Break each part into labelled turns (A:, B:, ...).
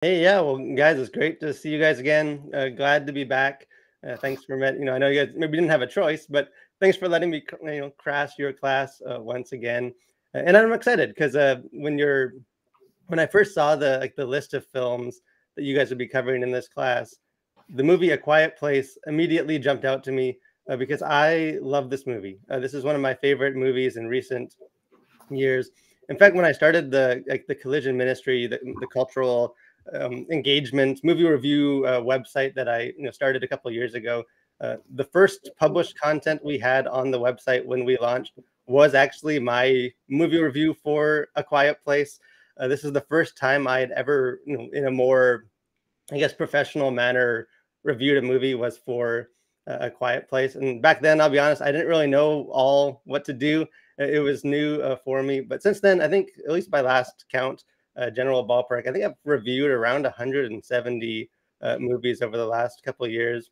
A: Hey, yeah, well, guys, it's great to see you guys again. Glad to be back. Thanks for I know you guys maybe didn't have a choice, but thanks for letting me, crash your class once again. And I'm excited because when I first saw the list of films that you guys would be covering in this class, the movie A Quiet Place immediately jumped out to me because I love this movie. This is one of my favorite movies in recent years. In fact, when I started the Collision Ministry, the cultural engagement movie review website that I started a couple of years ago, the first published content we had on the website when we launched was actually my movie review for A Quiet Place. This is the first time I had ever, in a more, I guess, professional manner reviewed a movie was for A Quiet Place. And back then, I'll be honest, I didn't really know all what to do. It was new for me. But since then, I think, at least by last count, general ballpark, I think I've reviewed around 170 movies over the last couple of years.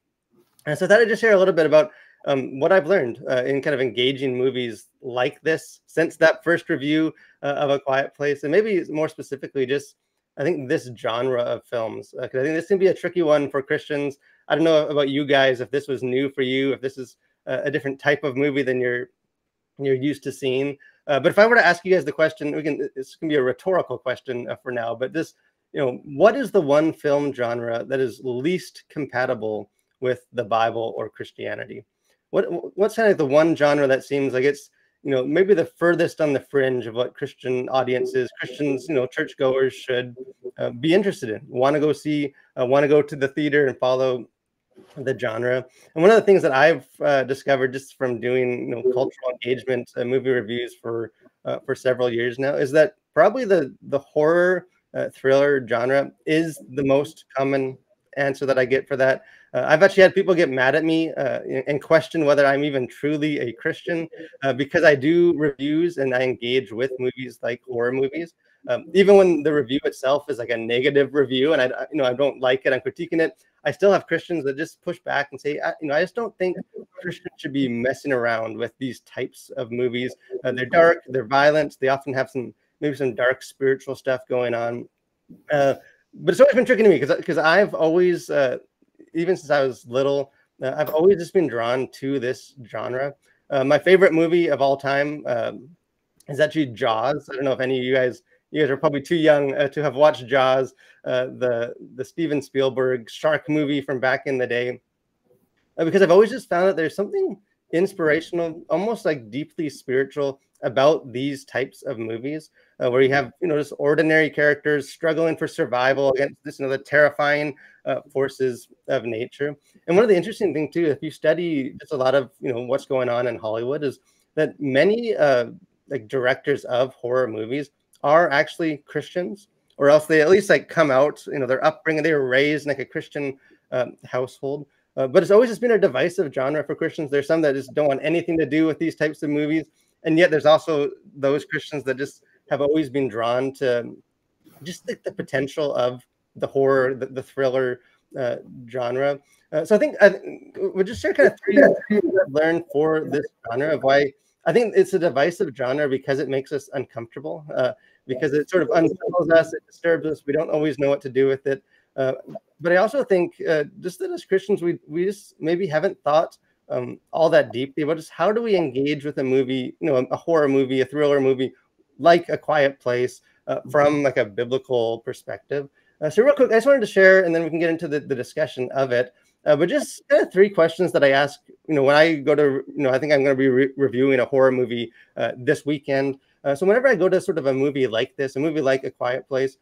A: And so I thought I'd just share a little bit about what I've learned in kind of engaging movies like this since that first review of A Quiet Place, and maybe more specifically, just I think this genre of films, because I think this can be a tricky one for Christians. I don't know about you guys, if this was new for you, if this is a different type of movie than you're used to seeing. But if I were to ask you guys the question, this can be a rhetorical question for now, but just, what is the one film genre that is least compatible with the Bible or Christianity? What's kind of the one genre that seems like it's, maybe the furthest on the fringe of what Christian audiences, Christians, churchgoers should be interested in, want to go see, want to go to the theater and follow the genre. And one of the things that I've discovered just from doing cultural engagement movie reviews for several years now is that probably the horror thriller genre is the most common answer that I get for that. I've actually had people get mad at me and question whether I'm even truly a Christian because I do reviews and I engage with movies like horror movies. Even when the review itself is like a negative review and I don't like it, I'm critiquing it. I still have Christians that just push back and say, I just don't think Christians should be messing around with these types of movies. They're dark, they're violent, they often have maybe some dark spiritual stuff going on. But it's always been tricky to me because I've always, even since I was little, I've always just been drawn to this genre. My favorite movie of all time is actually Jaws. I don't know if any of you guys are probably too young to have watched Jaws, the Steven Spielberg shark movie from back in the day, because I've always just found that there's something inspirational, almost like deeply spiritual about these types of movies, where you have just ordinary characters struggling for survival against this the terrifying forces of nature. And one of the interesting things too, if you study just a lot of what's going on in Hollywood, is that many like directors of horror movies are actually Christians, or else they at least like come out, their upbringing, they were raised in like a Christian household. But it's always just been a divisive genre for Christians. There's some that just don't want anything to do with these types of movies. And yet there's also those Christians that just have always been drawn to just the potential of the horror, the thriller genre. So I think we'll just share kind of three things I've learned for this genre of why I think it's a divisive genre, because it makes us uncomfortable, because it sort of unsettles us, it disturbs us. We don't always know what to do with it. But I also think just that as Christians, we just maybe haven't thought all that deeply about just how do we engage with a movie, a horror movie, a thriller movie, like A Quiet Place, from like a biblical perspective. So real quick, I just wanted to share, and then we can get into the discussion of it. But just kind of three questions that I ask, when I go to, I think I'm going to be reviewing a horror movie this weekend. So whenever I go to sort of a movie like this, a movie like A Quiet Place,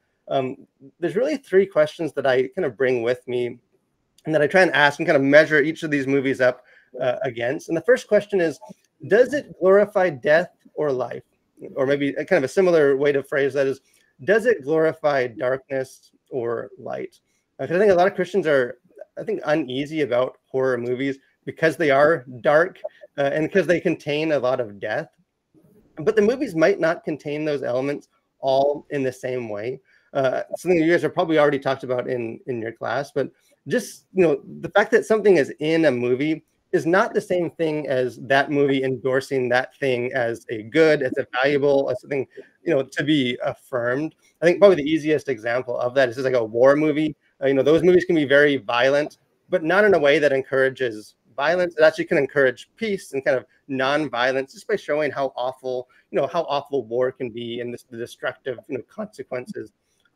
A: there's really three questions that I kind of bring with me and that I try and ask and kind of measure each of these movies up against. And the first question is, does it glorify death or life? Or maybe a kind of a similar way to phrase that is, does it glorify darkness or light? Because I think a lot of Christians are, I think, uneasy about horror movies because they are dark and because they contain a lot of death. But the movies might not contain those elements all in the same way. Something you guys have probably already talked about in your class, but just the fact that something is in a movie is not the same thing as that movie endorsing that thing as a good, as a valuable, as something, to be affirmed. I think probably the easiest example of that is just like a war movie. Those movies can be very violent, but not in a way that encourages violence. It actually can encourage peace and kind of non-violence, just by showing how awful, how awful war can be, and the destructive, consequences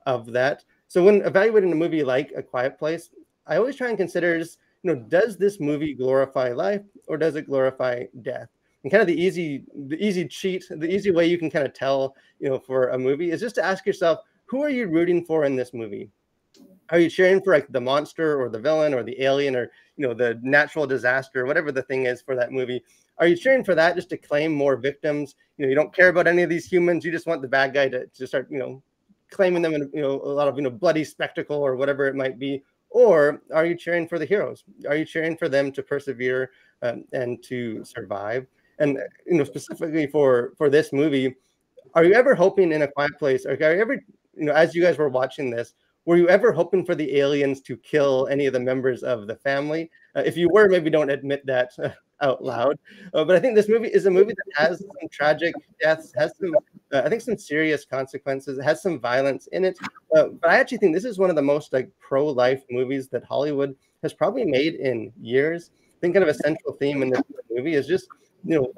A: of that. So when evaluating a movie like A Quiet Place, I always try and consider just, does this movie glorify life or does it glorify death? And kind of the easy way you can kind of tell, for a movie is just to ask yourself, who are you rooting for in this movie? Are you cheering for like the monster or the villain or the alien or the natural disaster, whatever the thing is for that movie? Are you cheering for that just to claim more victims? You don't care about any of these humans. You just want the bad guy to start claiming them in a lot of bloody spectacle or whatever it might be. Or are you cheering for the heroes? Are you cheering for them to persevere and to survive? And specifically for this movie, are you ever hoping in A Quiet Place, or are you ever, as you guys were watching this, were you ever hoping for the aliens to kill any of the members of the family? If you were, maybe don't admit that out loud. But I think this movie is a movie that has some tragic deaths, has some, I think, some serious consequences. It has some violence in it. But I actually think this is one of the most like pro-life movies that Hollywood has probably made in years. I think kind of a central theme in this movie is just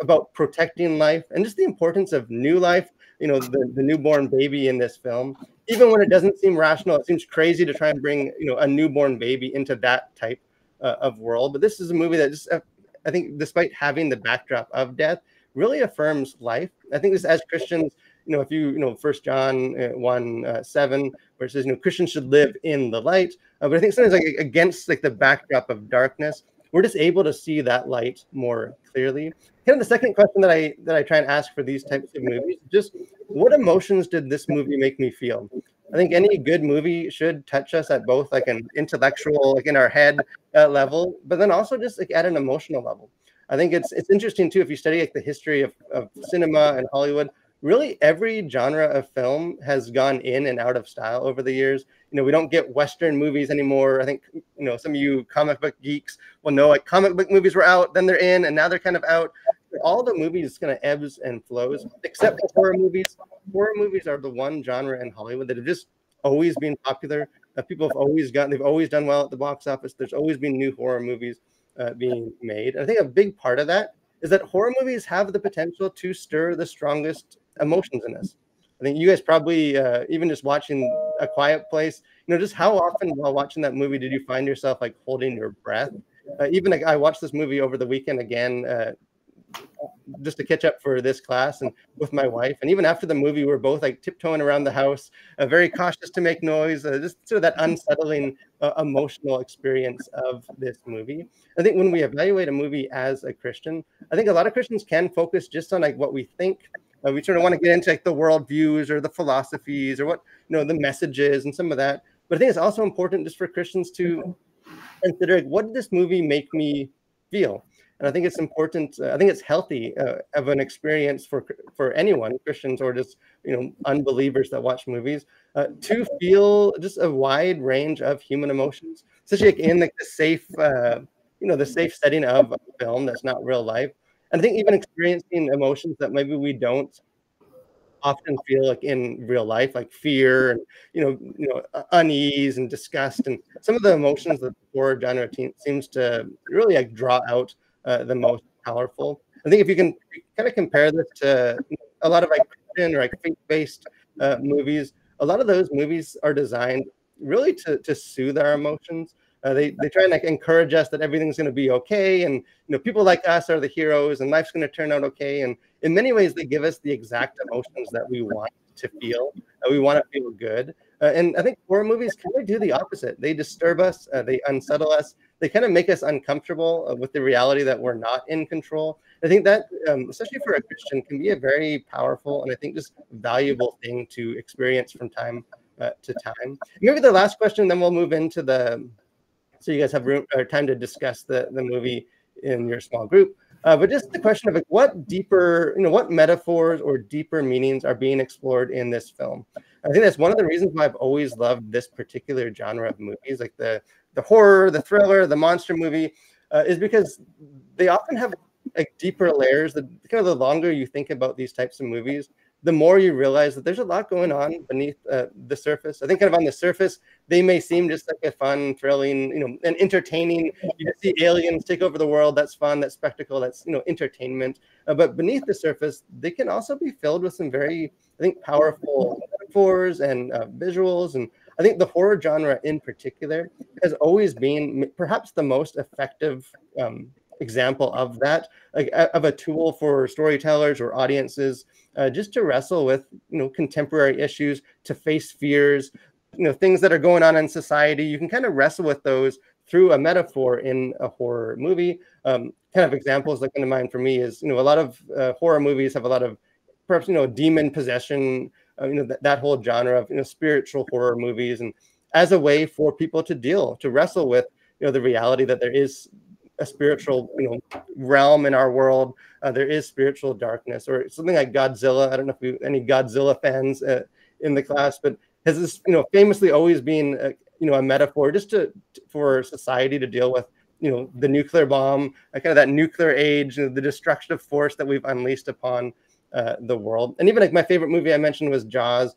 A: about protecting life and just the importance of new life. The newborn baby in this film, even when it doesn't seem rational, it seems crazy to try and bring a newborn baby into that type of world. But this is a movie that just I think, despite having the backdrop of death, really affirms life. I think this, as Christians, if you, 1 John 1:7, where it says, Christians should live in the light. But I think sometimes like against like the backdrop of darkness, we're just able to see that light more clearly. Kind of the second question that I try and ask for these types of movies, just what emotions did this movie make me feel? I think any good movie should touch us at both like an intellectual, like in our head level, but then also just like at an emotional level. I think it's interesting too, if you study like the history of cinema and Hollywood, really every genre of film has gone in and out of style over the years. We don't get Western movies anymore. I think, some of you comic book geeks will know like comic book movies were out, then they're in, and now they're kind of out. All the movies kind of ebbs and flows, except for horror movies. Horror movies are the one genre in Hollywood that have just always been popular. People have they've always done well at the box office. There's always been new horror movies being made. And I think a big part of that is that horror movies have the potential to stir the strongest emotions in us. I think you guys probably, even just watching A Quiet Place, just how often while watching that movie did you find yourself like holding your breath? Even like I watched this movie over the weekend again, just to catch up for this class and with my wife. And even after the movie, we're both like tiptoeing around the house, very cautious to make noise, just sort of that unsettling emotional experience of this movie. I think when we evaluate a movie as a Christian, I think a lot of Christians can focus just on like what we think. We sort of want to get into like the worldviews or the philosophies or what, the messages and some of that. But I think it's also important just for Christians to consider, like, what did this movie make me feel? And I think it's important. I think it's healthy of an experience for anyone, Christians or just unbelievers that watch movies, to feel just a wide range of human emotions, especially like in like the safe, the safe setting of a film that's not real life. And I think even experiencing emotions that maybe we don't often feel like in real life, like fear and unease and disgust, and some of the emotions that the horror genre seems to really like draw out the most powerful. I think if you can kind of compare this to a lot of like Christian or like faith-based movies, a lot of those movies are designed really to soothe our emotions. They try and like encourage us that everything's going to be okay, and people like us are the heroes, and life's going to turn out okay. And in many ways, they give us the exact emotions that we want to feel. We want to feel good. And I think horror movies kind of do the opposite. They disturb us. They unsettle us. They kind of make us uncomfortable with the reality that we're not in control. I think that, especially for a Christian, can be a very powerful and I think just valuable thing to experience from time to time. Maybe the last question, then we'll move into so you guys have room or time to discuss the movie in your small group. But just the question of like, what deeper, what metaphors or deeper meanings are being explored in this film? I think that's one of the reasons why I've always loved this particular genre of movies, like the horror, the thriller, the monster movie. is because they often have like deeper layers. The kind of the longer you think about these types of movies, the more you realize that there's a lot going on beneath the surface. I think kind of on the surface, they may seem just like a fun, thrilling, and entertaining. You just see aliens take over the world. That's fun. That's spectacle. That's entertainment. But beneath the surface, they can also be filled with some very, I think, powerful metaphors and visuals. And I think the horror genre in particular has always been perhaps the most effective example of that, like of a tool for storytellers or audiences, just to wrestle with contemporary issues, to face fears, things that are going on in society. You can kind of wrestle with those through a metaphor in a horror movie. Kind of examples that come to mind for me is a lot of horror movies have a lot of perhaps demon possession, that whole genre of spiritual horror movies, and as a way for people to wrestle with the reality that there is a spiritual realm in our world. There is spiritual darkness, or something like Godzilla. I don't know if any Godzilla fans in the class, but has this famously always been a metaphor just for society to deal with the nuclear bomb, kind of that nuclear age, the destructive force that we've unleashed upon the world. And even like my favorite movie I mentioned was Jaws,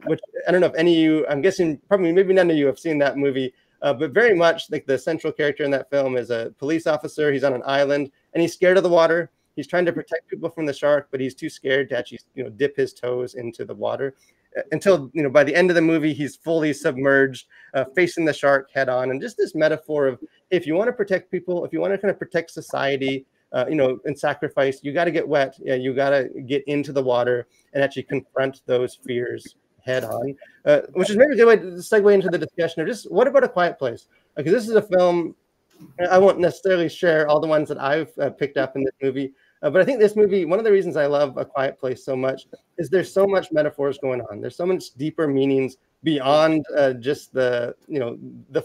A: which I don't know if any of you, I'm guessing probably maybe none of you have seen that movie. But very much like the central character in that film is a police officer. He's on an island and he's scared of the water. He's trying to protect people from the shark, but he's too scared to actually dip his toes into the water until by the end of the movie he's fully submerged, facing the shark head on. And just this metaphor of, if you want to protect people, if you want to kind of protect society, and sacrifice, you got to get wet. Yeah, you got to get into the water and actually confront those fears head on, which is maybe a good way to segue into the discussion of just what about A Quiet Place? Because this is a film, I won't necessarily share all the ones that I've picked up in this movie, but I think this movie, one of the reasons I love A Quiet Place so much is there's so much metaphors going on. There's so much deeper meanings beyond just the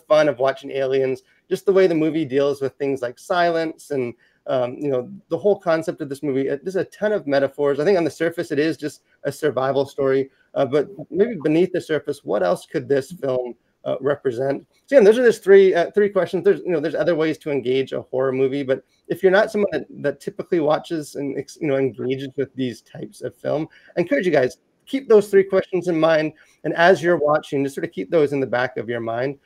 A: fun of watching aliens, just the way the movie deals with things like silence and the whole concept of this movie. There's a ton of metaphors. I think on the surface it is just a survival story, but maybe beneath the surface, what else could this film represent? So yeah, those are just three questions. There's other ways to engage a horror movie, but if you're not someone that typically watches and engages with these types of film, I encourage you guys, keep those three questions in mind, and as you're watching, just sort of keep those in the back of your mind.